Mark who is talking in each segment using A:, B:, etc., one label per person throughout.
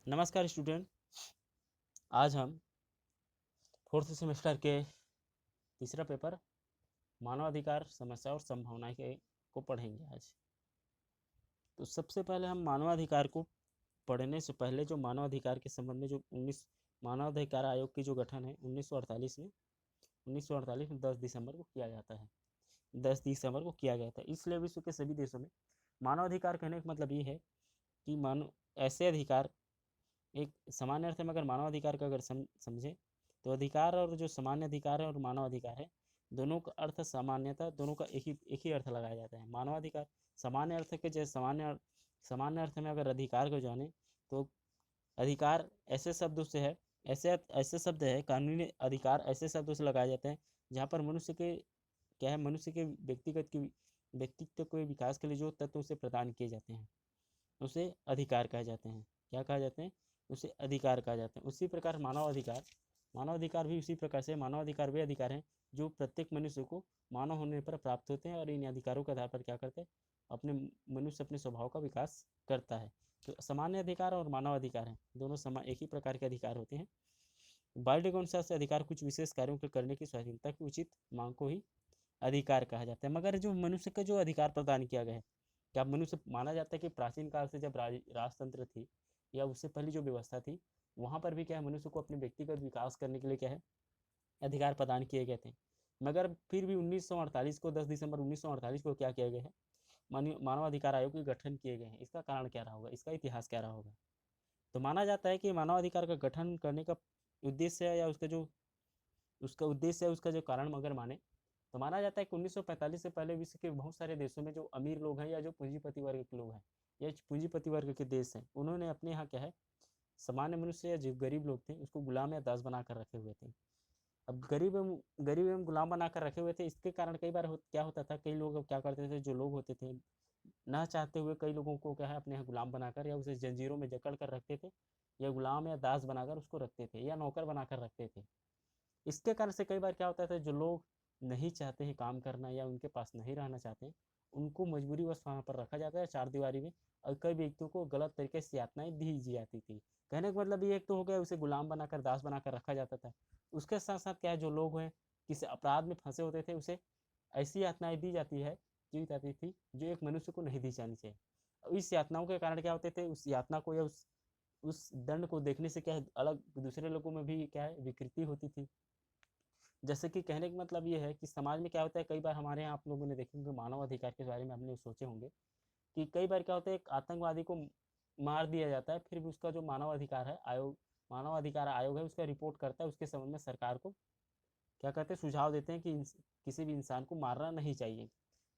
A: नमस्कार स्टूडेंट। आज हम फोर्थ सेमेस्टर के तीसरा पेपर मानवाधिकार समस्या और संभावनाएं के को पढ़ेंगे आज। तो सबसे पहले हम मानवाधिकार को पढ़ने से पहले जो मानवाधिकार के संबंध में जो 19 मानवाधिकार आयोग की जो गठन है 1948 में 10 दिसंबर को किया जाता है। 10 दिसंबर को किया गया था। इसलिए विश्व के सभी देशों में मानवाधिकार कहने का मतलब ये है कि मानव ऐसे अधिकार, एक सामान्य अर्थ में अगर मानवाधिकार का अगर समझें तो अधिकार और जो सामान्य अधिकार है और मानव अधिकार है, दोनों का अर्थ सामान्यतः दोनों का एक ही अर्थ लगाया जाता है। मानवाधिकार सामान्य अर्थ के जैसे सामान्य अर्थ में अगर अधिकार को जाने तो अधिकार ऐसे शब्दों से है, ऐसे ऐसे शब्द है, कानूनी अधिकार ऐसे शब्दों से लगाए जाते हैं जहाँ पर मनुष्य के क्या है, मनुष्य के व्यक्तित्व के विकास के लिए जो तत्व उसे प्रदान किए जाते हैं उसे अधिकार कहे जाते हैं। क्या कहा जाते हैं? उसे अधिकार कहा जाता है। उसी प्रकार मानवाधिकार भी उसी प्रकार से मानवाधिकार वे अधिकार हैं जो प्रत्येक मनुष्य को मानव होने पर प्राप्त होते हैं और इन अधिकारों के आधार पर क्या करते हैं, अपने मनुष्य अपने स्वभाव का विकास करता है। तो सामान्य अधिकार और मानव अधिकार हैं, दोनों एक ही प्रकार के अधिकार होते हैं। बाल अनुसार से अधिकार कुछ विशेष कार्यों के करने की स्वाधीनता की उचित मांग को ही अधिकार कहा जाता है। मगर जो मनुष्य का जो अधिकार प्रदान किया गया है, क्या मनुष्य माना जाता है कि प्राचीन काल से जब राजतंत्र थी या उससे पहले जो व्यवस्था थी वहाँ पर भी क्या है, मनुष्य को अपने व्यक्तिगत विकास करने के लिए क्या है, अधिकार प्रदान किए गए थे। मगर फिर भी 1948 को 10 दिसंबर 1948 को क्या किया गया है, मानवाधिकार आयोग के गठन किए गए हैं। इसका कारण क्या रहा होगा, इसका इतिहास क्या रहा होगा? तो माना जाता है कि मानवाधिकार का गठन करने का उद्देश्य है या उसका उद्देश्य है, उसका जो कारण अगर माने तो माना जाता है कि 1945 से पहले विश्व के बहुत सारे देशों में जो अमीर लोग हैं या जो पूंजीपति वर्ग के लोग हैं या पूंजीपति वर्ग के देश हैं, उन्होंने अपने यहाँ क्या है, सामान्य मनुष्य या जो गरीब लोग थे उसको गुलाम या दास बनाकर रखे हुए थे। अब गरीब एवं गुलाम बनाकर रखे हुए थे। इसके कारण कई बार क्या होता था, कई लोग क्या करते थे, जो लोग होते थे ना चाहते हुए कई लोगों को क्या है अपने यहाँ गुलाम बनाकर या उसे जंजीरों में जकड़ कर रखते थे, या गुलाम या दास बनाकर उसको रखते थे या नौकर बनाकर रखते थे। इसके कारण से कई बार क्या होता था, जो लोग नहीं चाहते हैं काम करना या उनके पास नहीं रहना चाहते हैं, उनको मजबूरीवश वहाँ पर रखा जाता है चार दीवारी में, और कई व्यक्तियों को गलत तरीके से यातनाएं दी जाती थी। कहने का मतलब ये एक तो हो गया, उसे गुलाम बनाकर दास बनाकर रखा जाता था। उसके साथ साथ क्या है, जो लोग हैं किसी अपराध में फंसे होते थे उसे ऐसी यातनाएं दी जाती है दी जाती थी जो एक मनुष्य को नहीं दी जानी चाहिए। इस यातनाओं के कारण क्या होते थे, उस यातना को या उस दंड को देखने से क्या है, अलग दूसरे लोगों में भी क्या है, विकृति होती थी। जैसे कि कहने का मतलब ये है कि समाज में क्या होता है, कई बार हमारे यहाँ आप लोगों ने देखे होंगे, मानव अधिकार के बारे में आपने सोचे होंगे कि कई बार क्या होता है, एक आतंकवादी को मार दिया जाता है, फिर भी उसका जो मानव अधिकार आयोग है उसका रिपोर्ट करता है, उसके संबंध में सरकार को क्या कहते हैं, सुझाव देते हैं कि किसी भी इंसान को मारना नहीं चाहिए,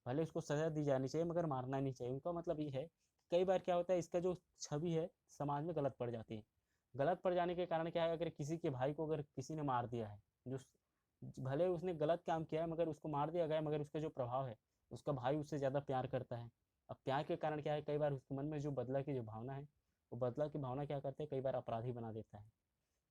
A: भले उसको सजा दी जानी चाहिए मगर मारना नहीं चाहिए। उनका मतलब ये है, कई बार क्या होता है, इसका जो छवि है समाज में गलत पड़ जाती है। गलत पड़ जाने के कारण क्या है, अगर किसी के भाई को अगर किसी ने मार दिया है, जो भले उसने गलत काम किया है मगर उसको मार दिया गया, मगर उसका जो प्रभाव है, उसका भाई उससे ज़्यादा प्यार करता है। अब प्यार के कारण क्या है, कई बार उसके मन में जो बदला की जो भावना है, वो बदला की भावना क्या करते हैं, कई बार अपराधी बना देता है।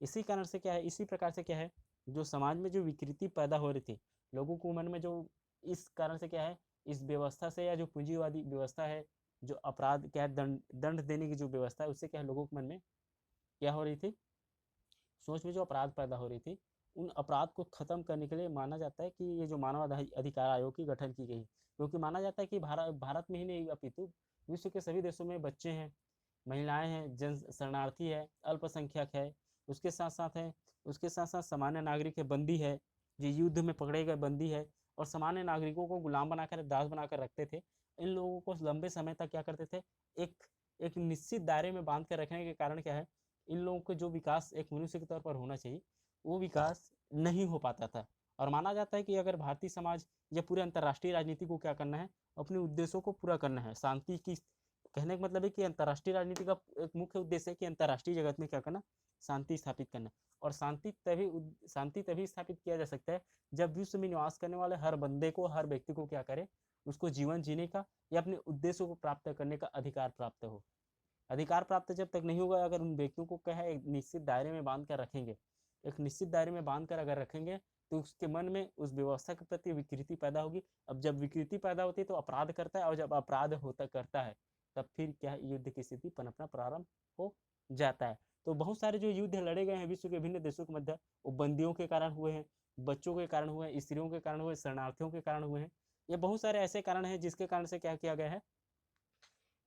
A: इसी कारण से क्या है, इसी प्रकार से क्या है, जो समाज में जो विकृति पैदा हो रही थी लोगों को मन में, जो इस कारण से क्या है, इस व्यवस्था से या जो पूंजीवादी व्यवस्था है, जो अपराध क्या है, दंड दंड देने की जो व्यवस्था है, उससे क्या है, लोगों के मन में क्या हो रही थी, सोच में जो अपराध पैदा हो रही थी, उन अपराध को खत्म करने के लिए माना जाता है कि ये जो मानव अधिकार आयोग की गठन की गई, क्योंकि माना जाता है कि भारत में ही नहीं अपितु विश्व के सभी देशों में बच्चे हैं, महिलाएं हैं, जन शरणार्थी है, अल्पसंख्यक है, उसके साथ साथ है उसके साथ साथ सामान्य नागरिक है, बंदी है, जो युद्ध में पकड़े गए बंदी है, और सामान्य नागरिकों को गुलाम बनाकर दास बनाकर रखते थे। इन लोगों को लंबे समय तक क्या करते थे, एक एक निश्चित दायरे में बांध कर रखने के कारण क्या है, इन लोगों को जो विकास एक मनुष्य के तौर पर होना चाहिए वो विकास नहीं हो पाता था। और माना जाता है कि अगर भारतीय समाज या पूरे अंतर्राष्ट्रीय राजनीति को क्या करना है, अपने उद्देश्यों को पूरा करना है, शांति की, कहने का मतलब है कि अंतर्राष्ट्रीय राजनीति का एक मुख्य उद्देश्य है कि अंतर्राष्ट्रीय जगत में क्या करना, शांति स्थापित करना। और शांति तभी स्थापित किया जा सकता है जब विश्व में निवास करने वाले हर बंदे को, हर व्यक्ति को क्या करे, उसको जीवन जीने का या अपने उद्देश्यों को प्राप्त करने का अधिकार प्राप्त हो। अधिकार प्राप्त जब तक नहीं होगा, अगर उन व्यक्तियों को क्या है, एक निश्चित दायरे में बांध कर रखेंगे, एक निश्चित दायरे में बांध कर अगर रखेंगे, तो उसके मन में उस व्यवस्था के प्रति विकृति पैदा होगी। अब जब विकृति पैदा होती है तो अपराध करता है, और जब अपराध होता करता है तब फिर क्या है, युद्ध की स्थिति पनपना प्रारंभ हो जाता है। तो बहुत सारे जो युद्ध लड़े गए हैं विश्व के विभिन्न देशों के मध्य, वो बंदियों के कारण हुए हैं, बच्चों के कारण हुए हैं, स्त्रियों के कारण हुए, शरणार्थियों के कारण हुए हैं। ये बहुत सारे ऐसे कारण हैं जिसके कारण से क्या किया गया है,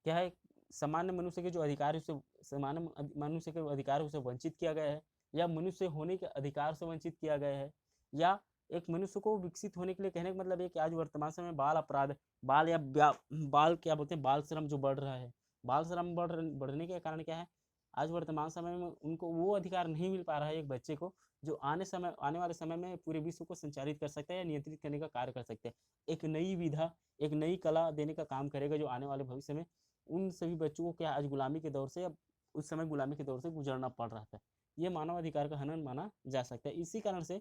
A: क्या है, सामान्य मनुष्य के जो अधिकार है उसे, सामान्य मनुष्य के अधिकार है उसे वंचित किया गया है, या मनुष्य होने के अधिकार से वंचित किया गया है, या एक मनुष्य को विकसित होने के लिए, कहने का मतलब ये कि आज वर्तमान समय में बाल अपराध, बाल या बाल क्या बोलते हैं, बाल श्रम जो बढ़ रहा है, बाल श्रम बढ़ने के कारण क्या है, आज वर्तमान समय में उनको वो अधिकार नहीं मिल पा रहा है एक बच्चे को, जो आने वाले समय में पूरे विश्व को संचालित कर सकता है या नियंत्रित करने का कार्य कर सकते हैं। एक नई विधा, एक नई कला देने का काम करेगा, जो आने वाले भविष्य में उन सभी बच्चों को क्या आज गुलामी के दौर से, अब उस समय गुलामी के दौर से गुजरना पड़ रहा था। ये मानव अधिकार का हनन माना जा सकता है। इसी कारण से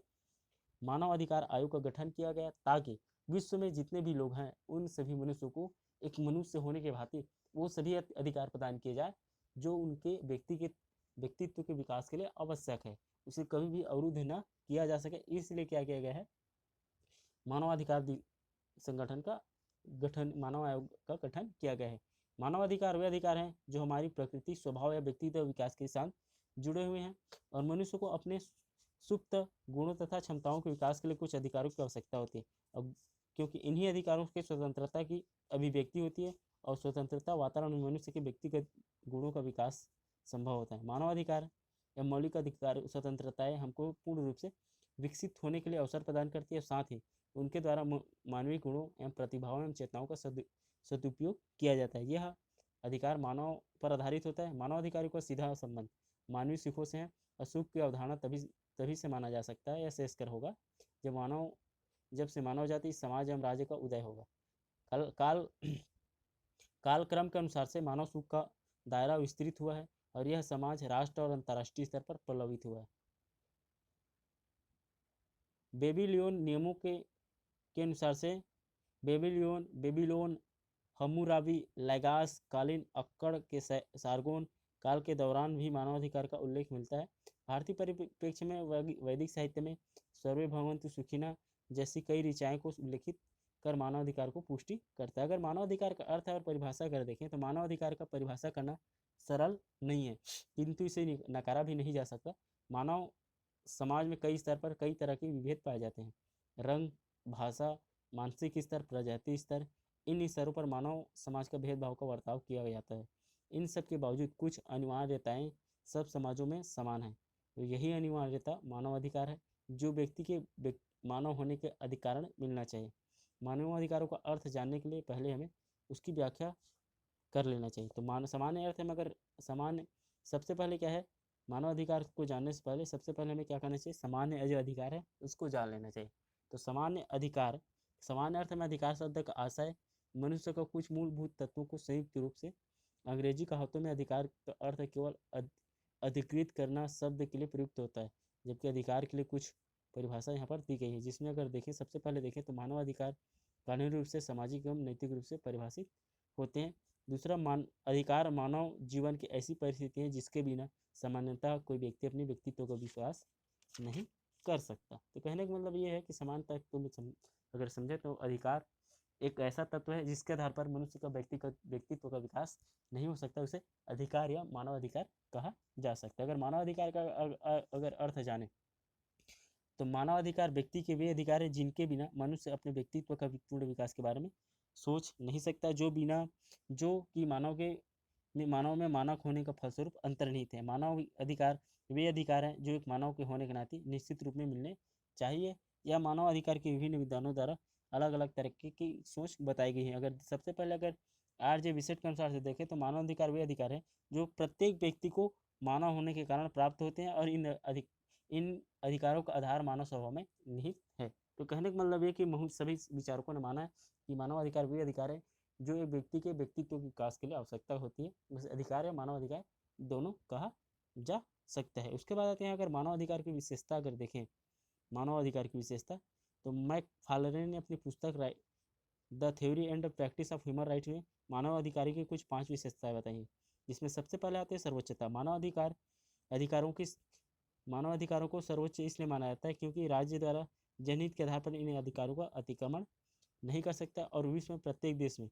A: मानव अधिकार आयोग का गठन किया गया, ताकि विश्व में जितने भी लोग हैं उन सभी मनुष्यों को एक मनुष्य होने के भांति वो सभी अधिकार प्रदान किए जाए जो उनके व्यक्तित्व के विकास के लिए आवश्यक है, उसे कभी भी अवरुद्ध न किया जा सके। इसलिए क्या किया गया है, मानवाधिकार संगठन का गठन, मानव आयोग का गठन किया गया है। मानवाधिकार वे अधिकार हैं जो हमारी प्रकृति, स्वभाव या व्यक्तित्व विकास के साथ जुड़े हुए हैं और मनुष्य को अपने सुप्त गुणों तथा क्षमताओं के विकास के लिए कुछ अधिकारों की आवश्यकता होती है। अब क्योंकि इन्हीं अधिकारों के स्वतंत्रता की अभिव्यक्ति होती है और स्वतंत्रता वातावरण में मनुष्य के व्यक्तिगत गुणों का विकास संभव होता है। मानवाधिकार या मौलिक अधिकार स्वतंत्रताएं हमको पूर्ण रूप से विकसित होने के लिए अवसर प्रदान करती है, साथ ही उनके द्वारा मानवीय गुणों एवं प्रतिभाओं एवं चेतनाओं का सदुपयोग किया जाता है। यह अधिकार मानव पर आधारित होता है। मानव अधिकारों का सीधा संबंध मानवीय सुखों से है और सुख की अवधारणा तभी से माना जा सकता है या श्रेयस्कर होगा जब से मानव जाति, समाज एवं राज्य का उदय होगा। कालक्रम के अनुसार से मानव सुख का दायरा विस्तृत हुआ है और यह समाज, राष्ट्र और अंतर्राष्ट्रीय स्तर पर प्रलवित हुआ है। बेबीलोन नियमों के अनुसार से बेबीलोन, हम्मुराबी, लैगास कालीन, अक्कड़ के सारगोन काल के दौरान भी मानवाधिकार का उल्लेख मिलता है। भारतीय परिप्रेक्ष्य में वैदिक साहित्य में सर्वे भवन्तु सुखिनः जैसी कई ऋचाएँ को उल्लेखित कर मानवाधिकार को पुष्टि करता है। अगर मानवाधिकार का अर्थ और परिभाषा कर देखें तो मानवाधिकार का परिभाषा करना सरल नहीं है, किंतु इसे नकारा भी नहीं जा सकता। मानव समाज में कई स्तर पर कई तरह के विभेद पाए जाते हैं, रंग, भाषा, मानसिक स्तर, प्रजाति स्तर, इन स्तरों पर मानव समाज का भेदभाव का बर्ताव किया जाता है। इन सब के बावजूद कुछ अनिवार्यताएं सब समाजों में समान है, तो यही अनिवार्यता मानवाधिकार है जो व्यक्ति के मानव होने के अधिकार मिलना चाहिए। मानवाधिकारों का अर्थ जानने के लिए पहले हमें उसकी व्याख्या कर लेना चाहिए। तो सामान्य अर्थ में अगर सामान्य, सबसे पहले क्या है, मानवाधिकार को जानने से पहले सबसे पहले हमें क्या करना चाहिए, सामान्य जो अधिकार है उसको जान लेना चाहिए। तो सामान्य अधिकार, सामान्य अर्थ में अधिकार शब्द का आशय मनुष्य को कुछ मूलभूत तत्वों को संयुक्त रूप से, अंग्रेजी कहावतों में अधिकार का अर्थ केवल अधिकृत करना शब्द के लिए प्रयुक्त होता है, जबकि अधिकार के लिए कुछ परिभाषा यहाँ पर दी गई है, जिसमें अगर देखें, सबसे पहले देखें तो मानवाधिकार कानूनी रूप से, सामाजिक एवं नैतिक रूप से परिभाषित होते हैं। दूसरा, अधिकार मानव जीवन की ऐसी परिस्थिति है जिसके बिना सामान्यतः कोई व्यक्ति अपने व्यक्तित्व का विश्वास नहीं कर सकता। तो कहने का मतलब ये है कि समानता को अगर समझे तो अधिकार एक ऐसा तत्व है जिसके आधार पर मनुष्य का व्यक्तित्व का विकास नहीं हो सकता, उसे अधिकार या मानवाधिकार कहा जा सकता है। अगर मानवाधिकार का अगर अर्थ जाने तो मानवाधिकार व्यक्ति के वे अधिकार है जिनके बिना मनुष्य अपने व्यक्तित्व का पूर्ण विकास के बारे में सोच नहीं सकता, जो कि मानव में मानव होने का फलस्वरूप अंतर्निहित है। मानव अधिकार वे अधिकार हैं जो एक मानव के होने के नाते निश्चित रूप में मिलने चाहिए। या मानव अधिकार के विभिन्न विद्वानों द्वारा अलग अलग तरीके की सोच बताई गई है। अगर सबसे पहले अगर आर.जे. विसेट के अनुसार से देखें तो मानव अधिकार वे अधिकार हैं जो प्रत्येक व्यक्ति को मानव होने के कारण प्राप्त होते हैं और इन अधिकारों का आधार मानव स्वभाव में निहित है। तो कहने का मतलब ये कि सभी विचारकों ने माना है कि मानव अधिकार वे अधिकार है जो एक व्यक्ति के व्यक्तित्व के विकास के लिए आवश्यकता होती है। उस अधिकार या मानव अधिकार दोनों कहा जा सकता है। उसके बाद आते हैं, अगर मानव अधिकार की विशेषता अगर देखें, मानव अधिकार की विशेषता तो मैक फालरे ने अपनी पुस्तक the theory and practice of human right में मानव अधिकार की कुछ 5 विशेषताएं बताई हैं, जिसमें सबसे पहले आते हैं सर्वोच्चता। मानव अधिकारों को सर्वोच्च इसलिए माना जाता है क्योंकि राज्य द्वारा जनहित के आधार पर इन अधिकारों का अतिक्रमण नहीं कर सकता और विश्व में प्रत्येक देश में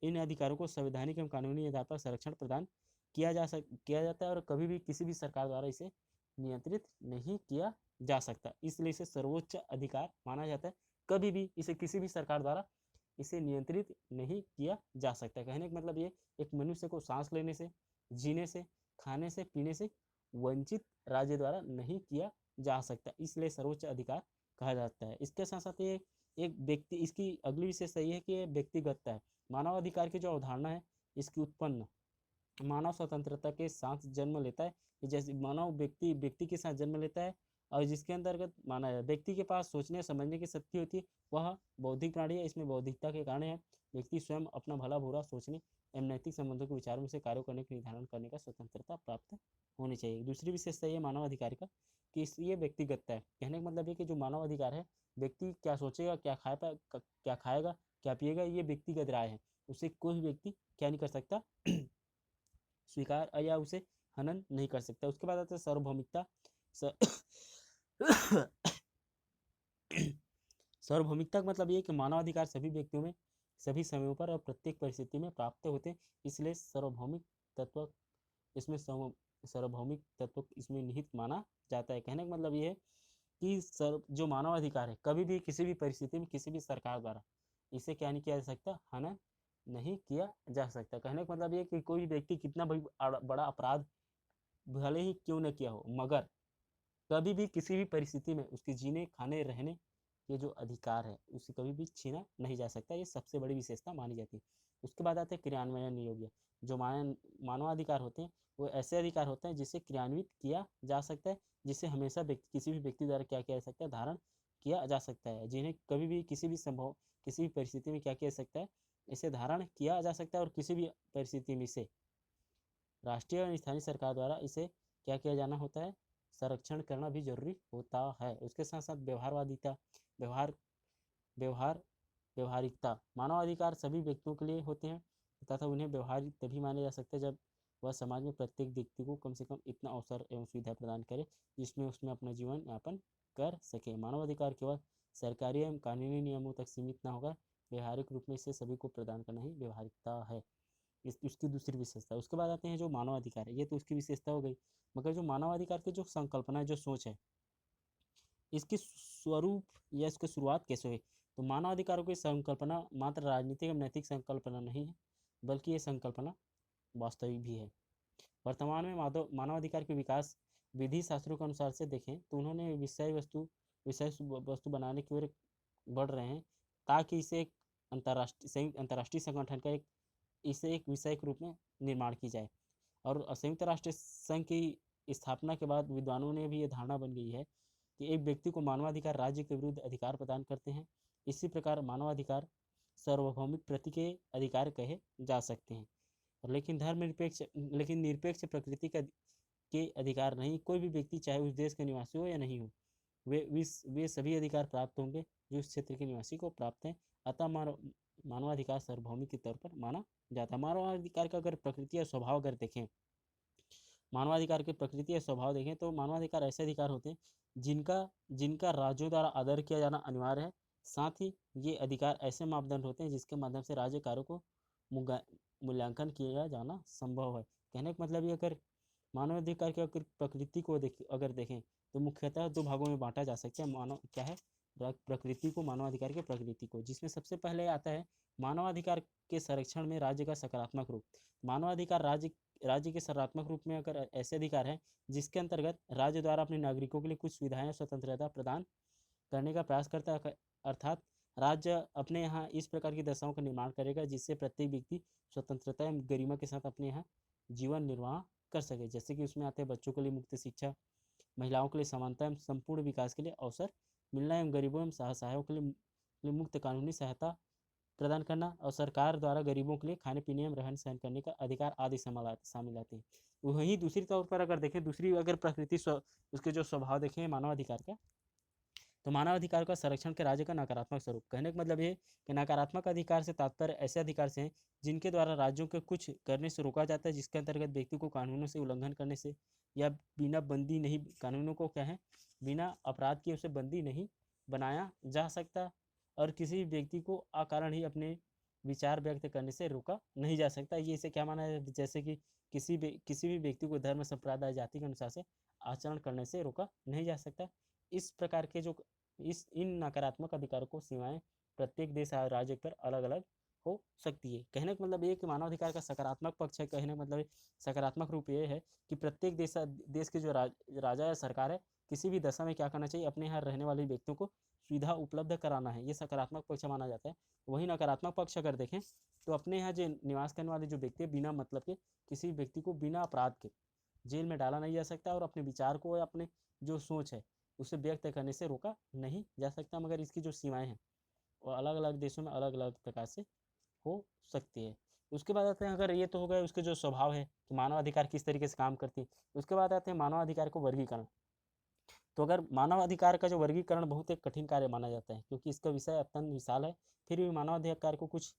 A: इन अधिकारों को संवैधानिक एवं कानूनी आधार पर संरक्षण प्रदान किया जाता है और कभी भी किसी भी सरकार द्वारा इसे नियंत्रित नहीं किया जा सकता, इसलिए इसे सर्वोच्च अधिकार माना जाता है। कभी भी इसे किसी भी सरकार द्वारा इसे नियंत्रित नहीं किया जा सकता। कहने का मतलब ये, एक मनुष्य को सांस लेने से, जीने से, खाने से, पीने से वंचित राज्य द्वारा नहीं किया जा सकता, इसलिए सर्वोच्च अधिकार कहा जाता है। इसके साथ साथ ये एक व्यक्ति, इसकी अगली विशेषता ये है कि ये व्यक्तिगतता है। मानव अधिकार की जो अवधारणा है इसकी उत्पन्न मानव स्वतंत्रता के साथ जन्म लेता है। जैसे मानव व्यक्ति के साथ जन्म लेता है और जिसके अंतर्गत माना जाए व्यक्ति के पास सोचने समझने की शक्ति होती है, वह बौद्धिक प्राणी है। इसमें बौद्धिकता के कारण है व्यक्ति स्वयं अपना भला बुरा सोचने एवं नैतिक संबंधों के विचारों से कार्य करने के निर्धारण करने का स्वतंत्रता प्राप्त होनी चाहिए। दूसरी विशेषता ये मानव अधिकार का कि ये व्यक्तिगतता है। कहने का मतलब ये कि जो मानव अधिकार है, व्यक्ति क्या सोचेगा, क्या खाएगा, क्या पिएगा, ये व्यक्तिगत राय है। उसे कोई व्यक्ति क्या नहीं कर सकता, स्वीकार या उसे हनन नहीं कर सकता। उसके बाद आता है सार्वभौमिकता। सार्वभौमिकता का मतलब ये कि मानवाधिकार सभी व्यक्तियों में, सभी समयों पर और प्रत्येक परिस्थिति में प्राप्त होते हैं, इसलिए सार्वभौमिक तत्व इसमें निहित माना जाता है। कहने का मतलब ये है कि जो मानवाधिकार है कभी भी किसी भी परिस्थिति में किसी भी सरकार द्वारा इसे क्या नहीं किया जा सकता, हनन नहीं किया जा सकता। कहने का मतलब ये कि कोई व्यक्ति कितना भी बड़ा अपराध भले ही क्यों न किया हो, मगर कभी भी किसी भी परिस्थिति में उसके जीने, खाने, रहने के जो अधिकार है उसे कभी भी छीना नहीं जा सकता। ये सबसे बड़ी विशेषता मानी जाती है। उसके बाद आते हैं क्रियान्वयन योग्य। जो मानवाधिकार होते हैं वो ऐसे अधिकार होते हैं जिसे क्रियान्वित किया जा सकता है, जिसे हमेशा किसी भी व्यक्ति द्वारा क्या किया जा सकता है, धारण किया जा सकता है, जिन्हें कभी भी किसी भी परिस्थिति में क्या किया जा सकता है, इसे धारण किया जा सकता है। और किसी भी परिस्थिति में इसे राष्ट्रीय और स्थानीय सरकार द्वारा इसे क्या किया जाना होता है, संरक्षण करना भी जरूरी होता है। उसके साथ साथ व्यवहारवादिता, व्यवहार व्यवहारिकता। मानवाधिकार सभी व्यक्तियों के लिए होते हैं तथा उन्हें व्यवहारिक तभी माने जा सकते हैं जब वह समाज में प्रत्येक व्यक्ति को कम से कम इतना अवसर एवं सुविधा प्रदान करे जिसमें उसमें अपना जीवन यापन कर सके। मानवाधिकार केवल सरकारी एवं कानूनी नियमों तक सीमित न होकर व्यवहारिक रूप में इसे सभी को प्रदान करना ही व्यवहारिकता है। उसकी दूसरी विशेषता। उसके बाद आते हैं जो मानवाधिकार है, ये तो उसकी विशेषता हो गई, मगर जो मानवाधिकार की जो संकल्पना है, जो सोच है, इसकी स्वरूप या इसकी शुरुआत कैसे हुई। तो मानवाधिकारों की संकल्पना मात्र राजनीतिक एवं नैतिक संकल्पना नहीं है, बल्कि ये संकल्पना वास्तविक भी है। वर्तमान में मानवाधिकार के विकास विधि शास्त्रों के अनुसार से देखें तो उन्होंने विषय वस्तु बनाने की ओर बढ़ रहे हैं, ताकि इसे एक अंतर्राष्ट्रीय संगठन का इसे एक विषय के रूप में निर्माण की जाए। और संयुक्त राष्ट्र संघ की स्थापना के बाद विद्वानों ने भी ये धारणा बन गई है कि एक व्यक्ति को मानवाधिकार राज्य के विरुद्ध अधिकार प्रदान करते हैं। इसी प्रकार मानवाधिकार सार्वभौमिक प्रति के अधिकार कहे जा सकते हैं, लेकिन निरपेक्ष प्रकृति के अधिकार नहीं। कोई भी व्यक्ति चाहे उस देश का निवासी हो या नहीं हो, वे सभी अधिकार प्राप्त होंगे जो उस क्षेत्र के निवासी को प्राप्त हैं। अतः मानवाधिकार सार्वभौमिक के तौर पर माना जाता है। मानवाधिकार का अगर प्रकृति या स्वभाव अगर देखें, मानवाधिकार की प्रकृति या स्वभाव देखें तो मानवाधिकार ऐसे अधिकार होते हैं जिनका राज्यों द्वारा आदर किया जाना अनिवार्य है। साथ ही ये अधिकार ऐसे मापदंड होते हैं जिसके माध्यम से राज्य कार्यों को मूल्यांकन किया जाना संभव है। कहने का मतलब ये, अगर मानवाधिकार की प्रकृति को अगर देखें तो मुख्यतः दो भागों में बांटा जा सकता है। क्या है, प्रकृति को, मानवाधिकार की प्रकृति को, जिसमें सबसे पहले आता है मानवाधिकार के संरक्षण में राज्य का सकारात्मक रूप। मानवाधिकार राज्य के सकारात्मक रूप में अगर ऐसे अधिकार है जिसके अंतर्गत राज्य द्वारा अपने नागरिकों के लिए कुछ सुविधाएं स्वतंत्रता प्रदान करने का प्रयास करता है, अर्थात राज्य अपने यहाँ इस प्रकार की दशाओं का निर्माण करेगा जिससे प्रत्येक व्यक्ति स्वतंत्रता एवं गरिमा के साथ अपने यहाँ जीवन निर्वाह कर सके। जैसे कि उसमें आते हैं बच्चों के लिए मुक्त शिक्षा, महिलाओं के लिए समानता एवं संपूर्ण विकास के लिए अवसर मिलना एवं गरीबों एवं सहायों के लिए मुक्त कानूनी सहायता प्रदान करना, और सरकार द्वारा गरीबों के लिए खाने पीने एवं रहन सहन करने का अधिकार आदि शामिल आते हैं। वहीं दूसरी तौर पर अगर देखें, दूसरी अगर प्रकृति उसके जो स्वभाव देखें मानवाधिकार का, तो मानवाधिकार का संरक्षण के राज्य का नकारात्मक स्वरूप। कहने का मतलब ये कि नकारात्मक अधिकार से तात्पर्य ऐसे अधिकार से हैं जिनके द्वारा राज्यों को कुछ करने से रोका जाता है, जिसके अंतर्गत व्यक्ति को कानूनों से उल्लंघन करने से या बिना बंदी नहीं, कानूनों को क्या है, बिना अपराध किए उसे बंदी नहीं बनाया जा सकता, और किसी व्यक्ति को अकारण ही अपने विचार व्यक्त करने से रोका नहीं जा सकता। ये इसे क्या माना है, जैसे कि किसी भी व्यक्ति को धर्म, संप्रदाय, जाति के अनुसार से आचरण करने से रोका नहीं जा सकता। इस प्रकार के जो इन नकारात्मक अधिकारों को सीमाएं प्रत्येक देश और राज्य पर अलग अलग हो सकती है। कहने का मतलब ये कि मानवाधिकार का सकारात्मक पक्ष है, कहने का मतलब सकारात्मक रूप ये है कि प्रत्येक देश के जो राजा या सरकार है, किसी भी दशा में क्या करना चाहिए, अपने यहाँ रहने वाले व्यक्तियों को सुविधा उपलब्ध कराना है। ये सकारात्मक पक्ष माना जाता है। वही नकारात्मक पक्ष अगर देखें तो अपने यहाँ जो निवास करने वाले जो व्यक्ति है, बिना मतलब के किसी व्यक्ति को बिना अपराध के जेल में डाला नहीं जा सकता और अपने विचार को या अपने जो सोच है उसे व्यक्त करने से रोका नहीं जा सकता, मगर इसकी जो सीमाएं हैं वो अलग अलग देशों में अलग अलग प्रकार से हो सकती है। उसके बाद आते हैं, अगर ये तो हो गया उसके जो स्वभाव है कि मानवाधिकार किस तरीके से काम करती है, उसके बाद आते हैं मानवाधिकार को वर्गीकरण। तो अगर मानवाधिकार का जो वर्गीकरण बहुत एक कठिन कार्य माना जाता है, क्योंकि इसका विषय अत्यंत विशाल है, फिर भी मानवाधिकार को कुछ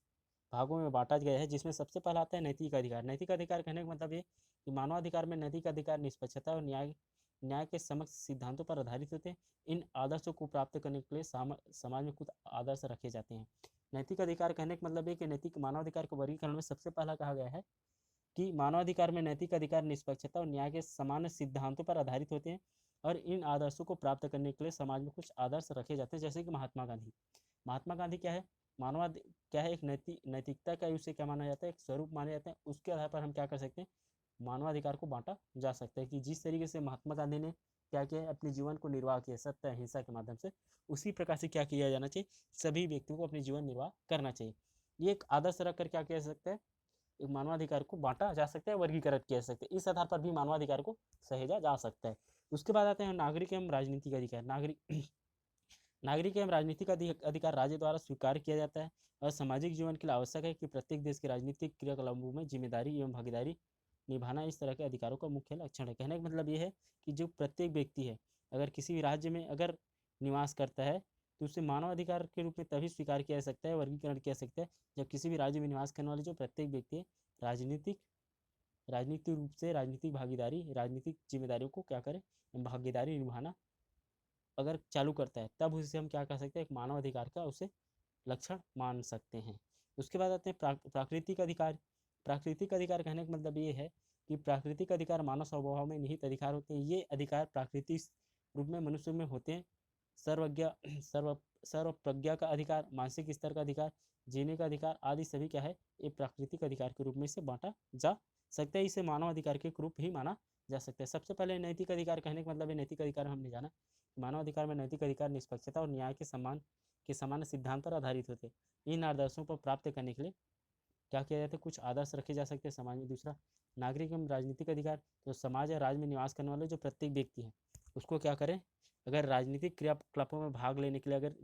A: भागों में बांटा गया है, जिसमें सबसे पहला आता है नैतिक अधिकार। नैतिक अधिकार कहने का मतलब ये कि मानवाधिकार में नैतिक अधिकार निष्पक्षता और न्याय के समक्ष सिद्धांतों पर आधारित होते हैं। इन आदर्शों को प्राप्त करने के लिए समाज में कुछ आदर्श रखे जाते हैं। नैतिक अधिकार कहने का मतलब ये कि नैतिक मानवाधिकार के वर्गीकरण में सबसे पहला कहा गया है कि मानवाधिकार में नैतिक अधिकार निष्पक्षता और न्याय के समान सिद्धांतों पर आधारित होते हैं और इन आदर्शों को प्राप्त करने के लिए समाज में कुछ आदर्श रखे जाते हैं। जैसे कि महात्मा गांधी क्या है, क्या है, एक नैतिकता का उसे क्या माना जाता है, एक स्वरूप माने जाते हैं। उसके आधार पर हम क्या कर सकते हैं, मानवाधिकार को बांटा जा सकता है कि जिस तरीके से महात्मा गांधी ने क्या किया, अपने जीवन को निर्वाह किया सत्य अहिंसा के माध्यम से, उसी प्रकार से क्या किया जाना चाहिए, सभी व्यक्तियों को अपने जीवन निर्वाह करना चाहिए। ये एक आदर्श रखकर क्या किया जा सकता है, एक मानवाधिकार को बांटा जा सकता है, वर्गीकृत किया जा सकता है। इस आधार पर भी मानवाधिकार को सहेजा जा सकता है। उसके बाद आते हैं नागरिक एवं राजनीतिक अधिकार। नागरिक एवं राजनीतिक अधिकार राज्य द्वारा स्वीकार किया जाता है और सामाजिक जीवन के लिए आवश्यक है कि प्रत्येक देश के राजनीतिक क्रियाकलापों में जिम्मेदारी एवं भागीदारी निभाना इस तरह के अधिकारों का मुख्य लक्षण है। कहने का मतलब ये है कि जो प्रत्येक व्यक्ति है, अगर किसी भी राज्य में अगर निवास करता है तो उसे मानवाधिकार के रूप में तभी स्वीकार किया जा सकता है, वर्गीकरण किया जा सकता है, जब किसी भी राज्य में निवास करने वाले जो प्रत्येक व्यक्ति है राजनीतिक रूप से राजनीतिक भागीदारी, राजनीतिक जिम्मेदारियों को क्या करे, भागीदारी निभाना अगर चालू करता है, तब उसे हम क्या कह सकते हैं, एक मानवाधिकार का उसे लक्षण मान सकते हैं। उसके बाद आते हैं प्राकृतिक अधिकार। प्राकृतिक अधिकार कहने का मतलब ये है कि प्राकृतिक अधिकार मानव स्वभाव में निहित अधिकार होते हैं। ये अधिकार प्राकृतिक रूप में मनुष्य में होते हैं। सर्व प्रज्ञा का अधिकार, मानसिक स्तर का अधिकार, जीने का अधिकार आदि सभी क्या है, ये प्राकृतिक अधिकार के रूप में से बांटा जा सकता है। इसे मानव अधिकार के रूप ही माना जा सकता है। सबसे पहले नैतिक अधिकार कहने का मतलब नैतिक अधिकार हमने जाना, मानव अधिकार में नैतिक अधिकार निष्पक्षता और न्याय के समान सिद्धांत पर आधारित होते हैं। इन आदर्शों को प्राप्त करने के लिए क्या किया जाता है, कुछ आदर्श रखे जा सकते हैं समाज में। दूसरा, नागरिक एवं राजनीतिक अधिकार, तो समाज या राज्य में निवास करने वाले जो प्रत्येक व्यक्ति है उसको क्या करें, अगर राजनीतिक क्रियाकलापों में भाग लेने के लिए अगर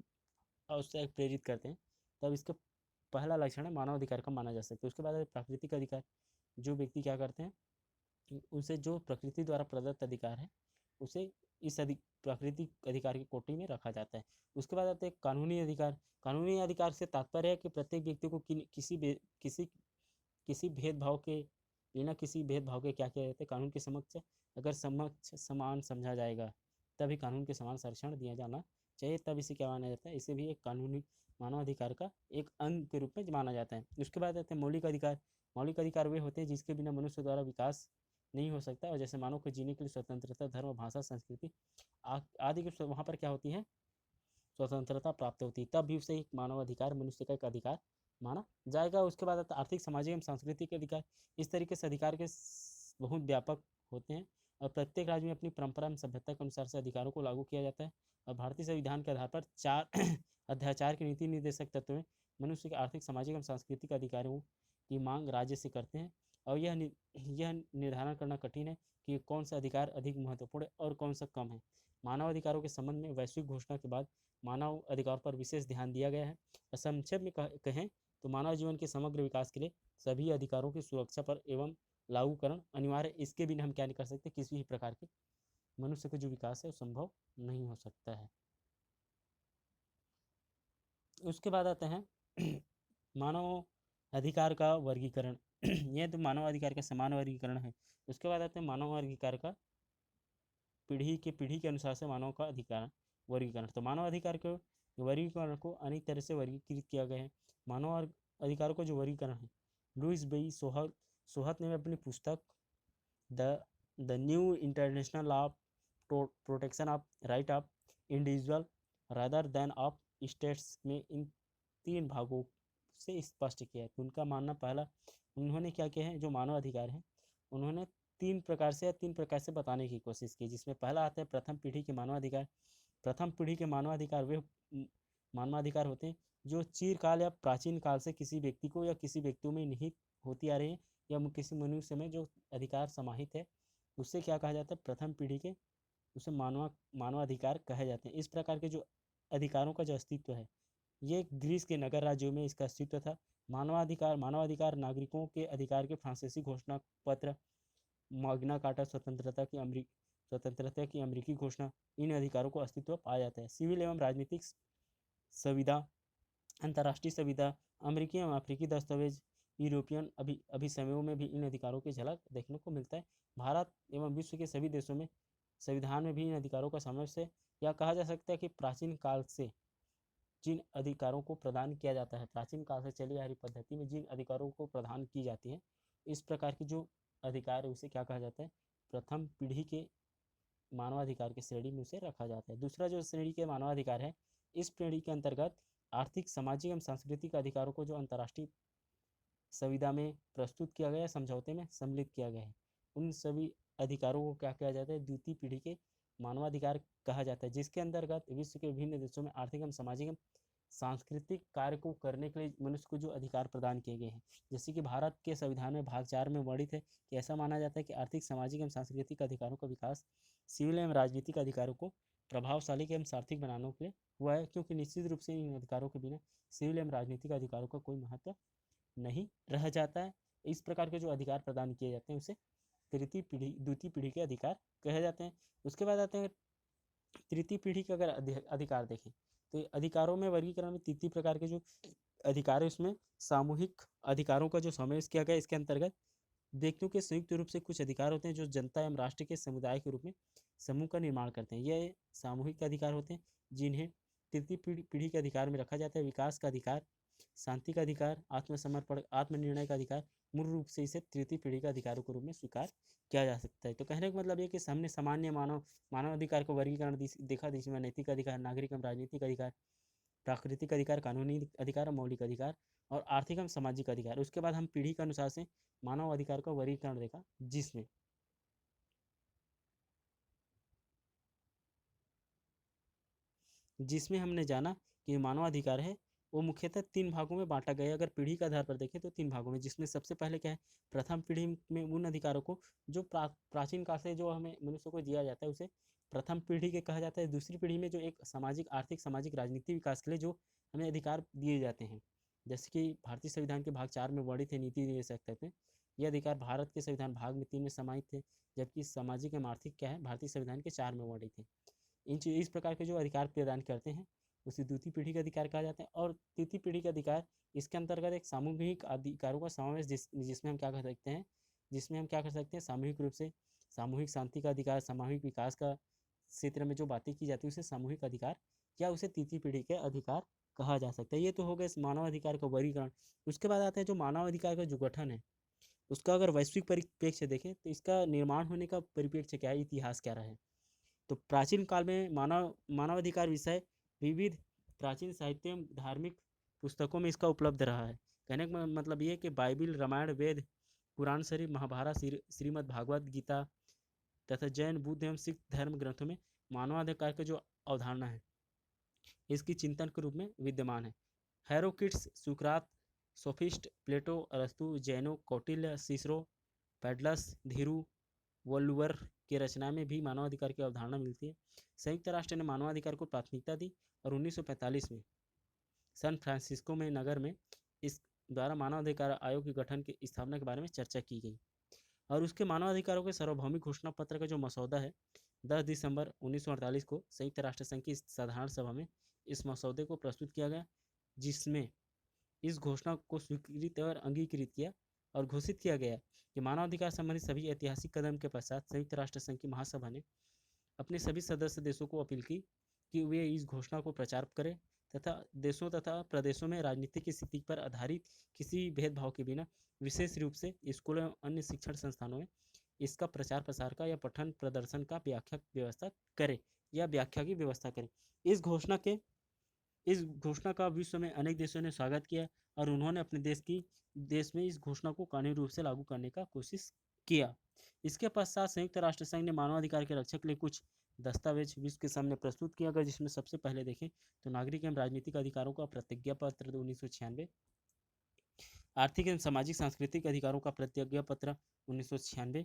A: उससे प्रेरित करते हैं, तब इसका पहला लक्षण है मानवाधिकार का माना जा सकता है। उसके बाद प्राकृतिक अधिकार, जो व्यक्ति क्या करते हैं, उसे जो प्रकृति द्वारा प्रदत्त अधिकार है उसे इस प्राकृतिक अधिकार की कोटि में रखा जाता है। उसके बाद आते हैं कानूनी अधिकार। कानूनी अधिकार से तात्पर्य है कि प्रत्येक व्यक्ति को किसी भेदभाव के बिना किसी भेदभाव के क्या किया जाता है, कानून के समक्ष अगर समान समझा जाएगा तभी कानून के समान संरक्षण दिया जाना चाहिए, तब इसे क्या माना जाता है, इसे भी एक कानूनी मानवाधिकार का एक अंग के रूप में माना जाता है। उसके बाद आते हैं मौलिक अधिकार। मौलिक अधिकार वे होते हैं जिसके बिना मनुष्य द्वारा विकास नहीं हो सकता, और जैसे मानव को जीने के लिए स्वतंत्रता, धर्म, भाषा, संस्कृति आदि के वहाँ पर क्या होती है, स्वतंत्रता प्राप्त होती है, तब भी उसे एक मानव अधिकार, मनुष्य का एक अधिकार माना जाएगा। उसके बाद आर्थिक, सामाजिक एवं सांस्कृतिक अधिकार। इस तरीके से अधिकार के बहुत व्यापक होते हैं और प्रत्येक राज्य में अपनी परंपरा एवं सभ्यता के अनुसार से अधिकारों को लागू किया जाता है। और भारतीय संविधान के आधार पर 4 अध्याचार के नीति निर्देशक तत्व में मनुष्य के आर्थिक, सामाजिक एवं सांस्कृतिक अधिकारों की मांग राज्य से करते हैं, और यह निर्धारण करना कठिन है कि कौन सा अधिकार अधिक महत्वपूर्ण है और कौन सा कम है। मानव अधिकारों के संबंध में वैश्विक घोषणा के बाद मानव अधिकार पर विशेष ध्यान दिया गया है। संक्षेप में कहें तो मानव जीवन के समग्र विकास के लिए सभी अधिकारों की सुरक्षा पर एवं लागूकरण अनिवार्य। इसके बिना हम क्या नहीं कर सकते, किसी भी प्रकार के मनुष्य का जो विकास है वो संभव नहीं हो सकता है। उसके बाद आते हैं मानव अधिकार का वर्गीकरण। यह तो मानव अधिकार का समान वर्गीकरण है। उसके बाद आते हैं मानव अधिकार का पीढ़ी के अनुसार से मानव का अधिकार वर्गीकरण। तो मानव अधिकार के वर्गीकरण को अनेक तरह से वर्गीकृत किया गया है। मानव अधिकारों का जो वर्गीकरण है, लुईस बी सोहत ने अपनी पुस्तक the new international law protection of right of individual rather than of states में इन 3 भागों से स्पष्ट किया है। तो उनका मानना पहला, उन्होंने क्या किया है, जो मानव अधिकार है उन्होंने 3 प्रकार से या 3 प्रकार से बताने की कोशिश की, जिसमें पहला आता है प्रथम पीढ़ी के मानवाधिकार। प्रथम पीढ़ी के मानवाधिकार वे मानवाधिकार होते हैं जो चिरकाल या प्राचीन काल से किसी व्यक्ति को या किसी व्यक्तियों में निहित होती आ रही है, या किसी मनुष्य में जो अधिकार समाहित है उससे क्या कहा जाता है, प्रथम पीढ़ी के, उसे मानवाधिकार कहे जाते हैं। इस प्रकार के जो अधिकारों का जो अस्तित्व है, ये ग्रीस के नगर राज्यों में इसका अस्तित्व था। मानवाधिकार नागरिकों के अधिकार के फ्रांसीसी घोषणा पत्र, मैग्ना कार्टा स्वतंत्रता की अमेरिकी घोषणा, इन अधिकारों को अस्तित्व पाया जाता है। सिविल एवं राजनीतिक संविदा, अंतर्राष्ट्रीय संविदा, अमेरिकी एवं अफ्रीकी दस्तावेज, यूरोपियन अभिसमयों में भी इन अधिकारों की झलक देखने को मिलता है। भारत एवं विश्व के सभी देशों में संविधान में भी इन अधिकारों का समावेश है। या कहा जा सकता है कि प्राचीन काल से जिन अधिकारों को प्रदान किया जाता है, प्राचीन काल से चली आ रही पद्धति में जिन अधिकारों को प्रदान की जाती है, इस प्रकार की जो अधिकार है उसे क्या कहा जाता है, प्रथम पीढ़ी के मानवाधिकार की श्रेणी में उसे रखा जाता है। दूसरा जो श्रेणी के मानवाधिकार है, इस श्रेणी के अंतर्गत आर्थिक, सामाजिक एवं सांस्कृतिक अधिकारों को जो अंतर्राष्ट्रीय संविदा में प्रस्तुत किया गया है, समझौते में सम्मिलित किया गया है, उन सभी अधिकारों को क्या किया जाता है, द्वितीय पीढ़ी के मानवाधिकार कहा जाता है, जिसके अंतर्गत विश्व के विभिन्न देशों में आर्थिक एवं सामाजिक एवं सांस्कृतिक कार्य को करने के लिए मनुष्य को जो अधिकार प्रदान किए गए हैं। जैसे कि भारत के संविधान में भाग 4 में वर्णित है कि ऐसा माना जाता है कि आर्थिक, सामाजिक एवं सांस्कृतिक अधिकारों का विकास सिविल एवं राजनीतिक अधिकारों को प्रभावशाली एवं सार्थक बनाने के लिए हुआ है, क्योंकि निश्चित रूप से इन अधिकारों के बिना सिविल एवं राजनीतिक अधिकारों का कोई महत्व नहीं रह जाता है। इस प्रकार के जो अधिकार प्रदान किए जाते हैं उसे तृतीय पीढ़ी, द्वितीय पीढ़ी के अधिकार कहे जाते हैं। उसके बाद आते हैं तृतीय पीढ़ी के अगर अधिकार देखें तो अधिकारों में वर्गीकरण में तृतीय प्रकार के जो अधिकार है उसमें सामूहिक अधिकारों का जो समावेश किया गया। इसके अंतर्गत व्यक्तियों के संयुक्त रूप से कुछ अधिकार होते हैं जो जनता एवं राष्ट्र के समुदाय के रूप में समूह का निर्माण करते हैं। ये सामूहिक अधिकार होते हैं जिन्हें तृतीय पीढ़ी के अधिकार में रखा जाता है। विकास का अधिकार, शांति का अधिकार, आत्मसमर्पण, आत्मनिर्णय का अधिकार, मूल रूप से इसे तृतीय पीढ़ी का अधिकारों के रूप में स्वीकार किया जा सकता है। तो कहने का मतलब ये कि सामने सामान्य मानव अधिकार को वर्गीकरण देखा, जिसमें नैतिक अधिकार, नागरिक एवं राजनीतिक अधिकार, प्राकृतिक अधिकार, कानूनी अधिकार, मौलिक अधिकार और आर्थिक एवं सामाजिक अधिकार। उसके बाद हम पीढ़ी के अनुसार से मानव अधिकार का वर्गीकरण देखा, जिसमें हमने जाना कि मानवाधिकार है वो मुख्यतः 3 भागों में बांटा गया है। अगर पीढ़ी के आधार पर देखें तो 3 भागों में, जिसमें सबसे पहले क्या है, प्रथम पीढ़ी में उन अधिकारों को जो प्राचीन काल से जो हमें मनुष्य को दिया जाता है उसे प्रथम पीढ़ी के कहा जाता है। दूसरी पीढ़ी में जो एक सामाजिक, आर्थिक, सामाजिक, राजनीतिक विकास के लिए जो हमें अधिकार दिए जाते हैं, जैसे कि भारतीय संविधान के भाग 4 में वर्णित है, नीति निदेशक में ये अधिकार भारत के संविधान भाग में 3 में समाहित थे, जबकि सामाजिक एवं आर्थिक क्या है, भारतीय संविधान के 4 में वर्णित है। इस प्रकार के जो अधिकार प्रदान करते हैं उसे द्वितीय पीढ़ी का अधिकार कहा जाता है। और तृतीय पीढ़ी का अधिकार, इसके अंतर्गत एक सामूहिक अधिकारों का समावेश, जिसमें हम क्या कर सकते हैं, सामूहिक रूप से सामूहिक शांति का अधिकार, सामूहिक विकास का क्षेत्र में जो बातें की जाती है उसे सामूहिक अधिकार या उसे तृतीय पीढ़ी के अधिकार कहा जा सकता है। ये तो हो गया मानव अधिकार का वर्गीकरण। उसके बाद आता है जो मानव अधिकार का जो गठन है उसका अगर वैश्विक परिप्रेक्ष्य देखें तो इसका निर्माण होने का परिप्रेक्ष्य क्या है, इतिहास क्या रहा है। तो प्राचीन काल में मानवाधिकार विषय विविध प्राचीन साहित्य एवं धार्मिक पुस्तकों में इसका उपलब्ध रहा है। कहने का मतलब ये है कि बाइबिल, रामायण, वेद, कुरान शरीफ, महाभारत, श्रीमद् भागवत गीता तथा जैन, बुद्ध एवं सिख धर्म ग्रंथों में मानवाधिकार की जो अवधारणा है इसकी चिंतन के रूप में विद्यमान है। हेरोकिट्स, सुकरात, सोफिस्ट, प्लेटो, अरस्तु, जैनो, कौटिल्य, सिसरो, पेडलस, धीरू, वोल्वर की रचना में भी मानवाधिकार की अवधारणा मिलती है। संयुक्त राष्ट्र ने मानवाधिकार को प्राथमिकता दी और 1945 में सैन फ्रांसिस्को में नगर में इस द्वारा मानवाधिकार आयोग के गठन की स्थापना के बारे में चर्चा की गई। और उसके मानवाधिकारों के सार्वभौमिक घोषणा पत्र का जो मसौदा है 10 दिसंबर 1948 को संयुक्त राष्ट्र संघ की साधारण सभा में इस मसौदे को प्रस्तुत किया गया, जिसमें इस घोषणा को स्वीकृत और अंगीकृत किया और घोषित किया गया कि मानवाधिकार संबंधी सभी ऐतिहासिक कदम के पश्चात संयुक्त राष्ट्र संघ की महासभा ने अपने सभी सदस्य देशों को अपील की कि वे इस घोषणा को प्रचार करें तथा देशों तथा प्रदेशों में राजनीतिक स्थिति पर आधारित किसी भेदभाव के बिना विशेष रूप से स्कूलों एवं अन्य शिक्षण संस्थानों में इसका प्रचार प्रसार का या पठन प्रदर्शन का व्याख्या व्यवस्था करे या व्याख्या की व्यवस्था करे। इस घोषणा का विश्व में अनेक देशों ने स्वागत किया और उन्होंने अपने देश में इस घोषणा को कानूनी रूप से लागू करने का कोशिश किया। इसके पश्चात संयुक्त राष्ट्र संघ ने मानवाधिकार के रक्षा के लिए कुछ दस्तावेज विश्व के सामने प्रस्तुत किया गया, जिसमें सबसे पहले देखें तो नागरिक एवं राजनीतिक अधिकारों का प्रतिज्ञा पत्र 1996, आर्थिक एवं सामाजिक सांस्कृतिक अधिकारों का प्रतिज्ञा पत्र 1996,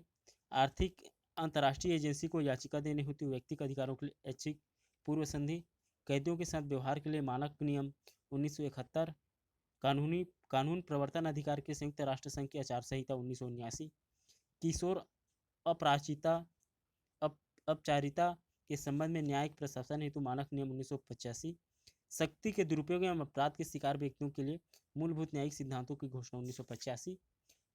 A: आर्थिक अंतर्राष्ट्रीय एजेंसी को याचिका देने हेतु व्यक्तिगत अधिकारों के लिए ऐच्छिक पूर्व संधि, कैदियों के साथ व्यवहार के लिए मानक नियम 1971, कानून प्रवर्तन अधिकार के संयुक्त राष्ट्र संघ की आचार संहिता 1979, किशोर अपराचिता अपचारिता के संबंध में न्यायिक प्रशासन हेतु मानक नियम 1985, शक्ति के दुरुपयोग एवं अपराध के शिकार व्यक्तियों के लिए मूलभूत न्यायिक सिद्धांतों की घोषणा 1985,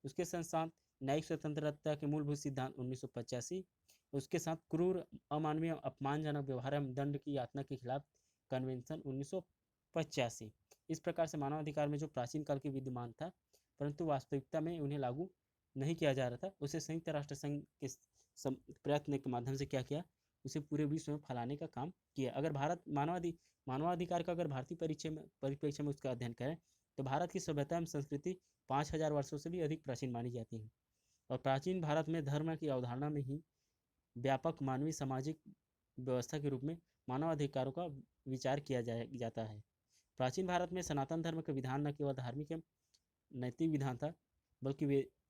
A: उसके साथ न्यायिक स्वतंत्रता के मूलभूत सिद्धांत 1985, उसके साथ क्रूर अमानवीय अपमानजनक व्यवहार एवं दंड की यातना के खिलाफ कन्वेंशन 1985। इस प्रकार से मानवाधिकार में जो प्राचीन काल के विद्यमान था परंतु वास्तविकता में उन्हें लागू नहीं किया जा रहा था, उसे संयुक्त राष्ट्र संघ के प्रयत्न के माध्यम से क्या किया, उसे पूरे विश्व में फैलाने का काम किया। अगर भारत मानवाधिकार का अगर भारतीय परिप्रेक्ष्य में उसका अध्ययन करें तो भारत की सभ्यता एवं संस्कृति 5000 वर्षों से भी अधिक प्राचीन मानी जाती है और प्राचीन भारत में धर्म की अवधारणा में ही व्यापक मानवीय सामाजिक व्यवस्था के रूप में मानवाधिकारों का विचार किया जाता है। प्राचीन भारत में सनातन धर्म का विधान न केवल धार्मिक एवं नैतिक विधान था बल्कि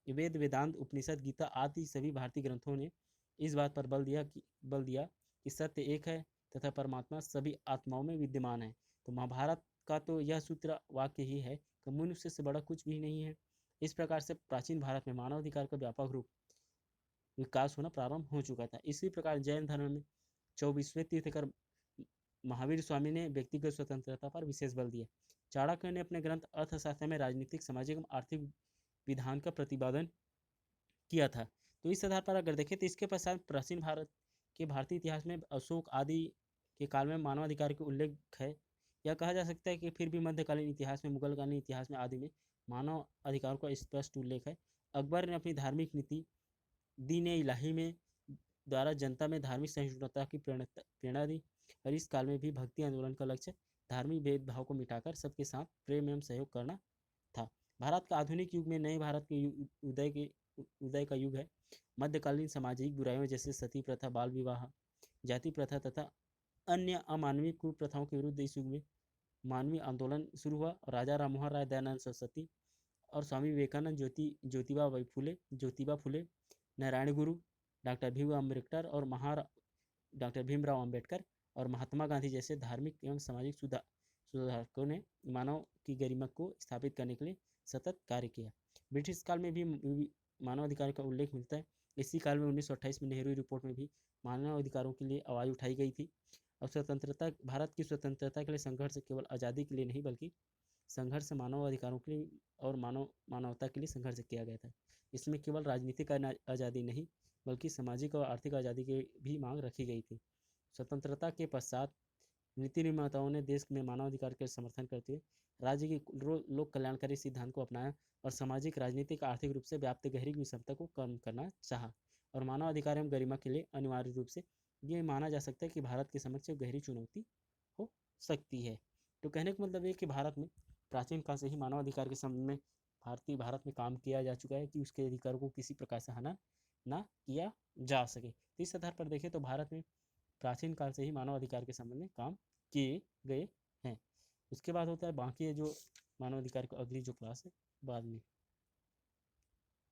A: वेद वेदांत उपनिषद गीता आदि सभी भारतीय ग्रंथों ने इस बात पर बल दिया कि सत्य एक है तथा परमात्मा सभी आत्माओं में विद्यमान है। तो महाभारत का तो यह सूत्र वाक्य ही है कि मनुष्य से बड़ा कुछ भी नहीं है। इस प्रकार से प्राचीन भारत में मानवाधिकार का व्यापक रूप विकास होना प्रारंभ हो चुका था। इसी प्रकार जैन धर्म में 24वें तीर्थंकर महावीर स्वामी ने व्यक्तिगत स्वतंत्रता पर विशेष बल दिया। चाणक्य ने अपने ग्रंथ अर्थशास्त्र में राजनीतिक, सामाजिक एवं आर्थिक विधान का प्रतिपादन किया था। तो इस आधार पर अगर देखें तो इसके पश्चात प्राचीन भारत के भारतीय इतिहास में अशोक आदि के काल में मानवाधिकार के उल्लेख है। यह कहा जा सकता है कि फिर भी मध्यकालीन इतिहास में, मुगलकालीन इतिहास में आदि में मानव अधिकारों का स्पष्ट उल्लेख है। अकबर ने अपनी धार्मिक नीति दीन इलाही में द्वारा जनता में धार्मिक सहिष्णुता की प्रेरणा दी और इस काल में भी भक्ति आंदोलन का लक्ष्य धार्मिक भेदभाव को मिटाकर सबके साथ प्रेम एवं सहयोग करना था। भारत का आधुनिक युग में नए भारत के उदय का युग है। मध्यकालीन सामाजिक बुराइयों जैसे सती प्रथा, बाल विवाह, जाति प्रथा तथा अन्य अमानवीय कुप्रथाओं के विरुद्ध इस युग में मानवीय आंदोलन शुरू हुआ। राजा राममोहन राय, दयानंद सरस्वती और स्वामी विवेकानंद, ज्योतिबा फुले, नारायण गुरु, डॉक्टर भीमराव अम्बेडकर और महात्मा गांधी जैसे धार्मिक एवं सामाजिक सुधारकों ने मानव की गरिमा को स्थापित करने के लिए सतत कार्य किया। ब्रिटिश काल में भी मानवाधिकार का उल्लेख मिलता है। इसी काल में 1928 में नेहरू रिपोर्ट में भी मानवाधिकारों के लिए आवाज़ उठाई गई थी और भारत की स्वतंत्रता के लिए संघर्ष केवल आज़ादी के लिए नहीं बल्कि संघर्ष मानव अधिकारों के लिए और मानवता के लिए संघर्ष किया गया था। इसमें केवल राजनीतिक आज़ादी नहीं बल्कि सामाजिक और आर्थिक आज़ादी की भी मांग रखी गई थी। स्वतंत्रता के पश्चात नीति निर्माताओं ने देश में मानवाधिकार के समर्थन करते हुए राज्य की लोक कल्याणकारी सिद्धांत को अपनाया और सामाजिक, राजनीतिक, आर्थिक रूप से व्याप्त गहरी विषमता को कम करना चाहा और मानवाधिकार एवं गरिमा के लिए अनिवार्य रूप से ये माना जा सकता है कि भारत के समक्ष गहरी चुनौती हो सकती है। तो कहने का मतलब ये कि भारत में प्राचीन काल से ही मानवाधिकार के संबंध में भारत में काम किया जा चुका है कि उसके अधिकारों को किसी प्रकार से हनन ना किया जा सके। तो इस आधार पर देखें तो भारत में प्राचीन काल से ही मानवाधिकार के संबंध में काम किए गए हैं। उसके बाद होता है बाकी जो मानवाधिकार की अगली जो क्लास है बाद में।